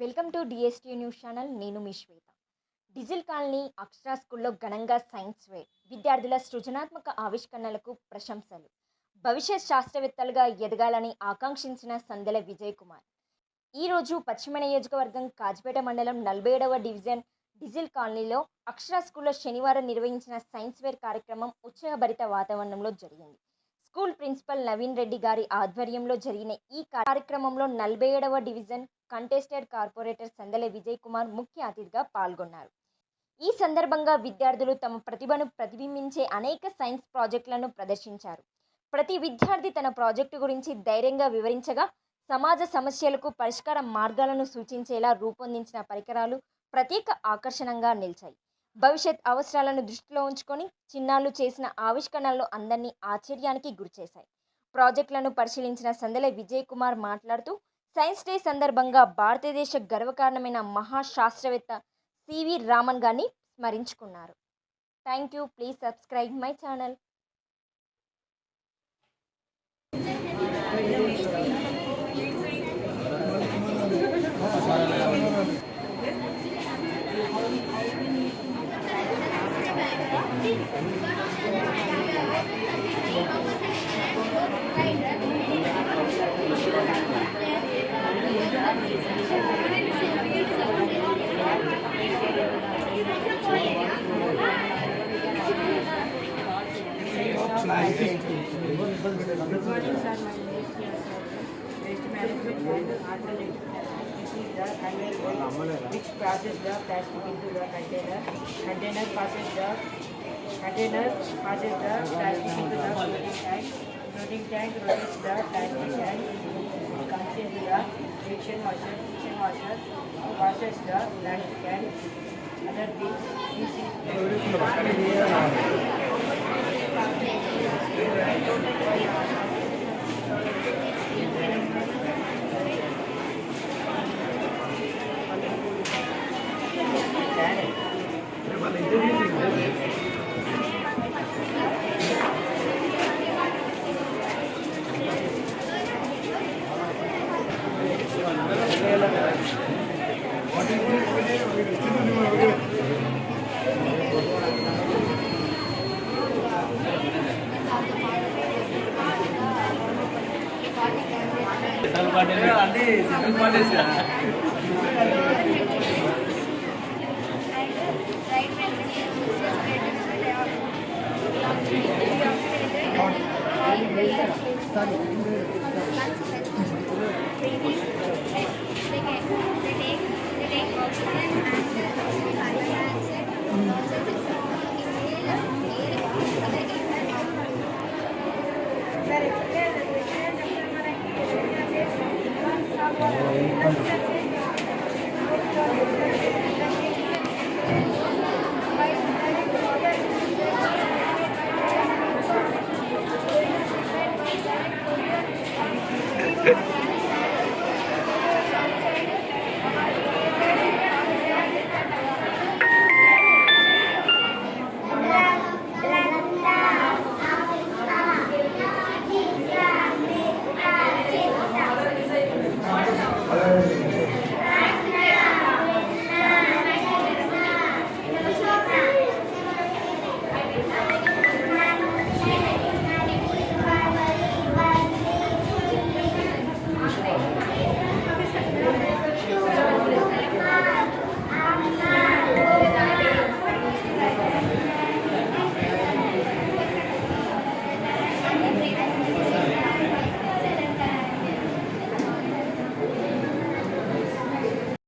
Welcome to DST news channel. నేను మీ శ్వేత. Diesel colony అక్షరా స్కూల్లో ఘనంగా సైన్స్ ఫేర్. విద్యార్థుల సృజనాత్మక ఆవిష్కరణలకు ప్రశంసలు. భవిష్యత్ శాస్త్రవేత్తలుగా ఎదగాలని ఆకాంక్షించిన సందెల విజయ్ కుమార్. ఈరోజు పశ్చిమ నియోజకవర్గం కాజిపేట మండలం 47వ డివిజన్ డిజిల్ కాలనీలో అక్షరా స్కూల్లో శనివారం నిర్వహించిన సైన్స్ ఫేర్ కార్యక్రమం ఉత్సాహభరిత వాతావరణంలో జరిగింది. స్కూల్ ప్రిన్సిపల్ నవీన్ రెడ్డి గారి ఆధ్వర్యంలో జరిగిన ఈ కార్యక్రమంలో 47వ division contested corporator Sandela Vijay Kumar ముఖ్య అతిథిగా పాల్గొన్నారు. ఈ సందర్భంగా విద్యార్థులు తమ ప్రతిభను ప్రతిబింబించే అనేక సైన్స్ ప్రాజెక్టులను ప్రదర్శించారు. ప్రతి విద్యార్థి తన ప్రాజెక్టు గురించి ధైర్యంగా వివరించగా, సమాజ సమస్యలకు పరిష్కార మార్గాలను సూచించేలా రూపొందించిన పరికరాలు ప్రత్యేక ఆకర్షణగా నిలిచాయి. భవిష్యత్ అవసరాలను దృష్టిలో ఉంచుకొని చిన్నారులు చేసిన ఆవిష్కరణలు అందరినీ ఆశ్చర్యానికి గురిచేశాయి. ప్రాజెక్టులను పరిశీలించిన సందెల విజయ్ కుమార్ మాట్లాడుతూ, సైన్స్ డే సందర్భంగా భారతదేశ గర్వకారణమైన మహాశాస్త్రవేత్త సివి రామన్ గారిని స్మరించుకున్నారు. Thank you. Please subscribe my channel. Which passes the plastic into the container. Container passes the plastic into the floating tank. Floating tank rotates the plastic tank. Comes into the friction washer. Friction washer washes the plastic can. Other things. This is Thank you.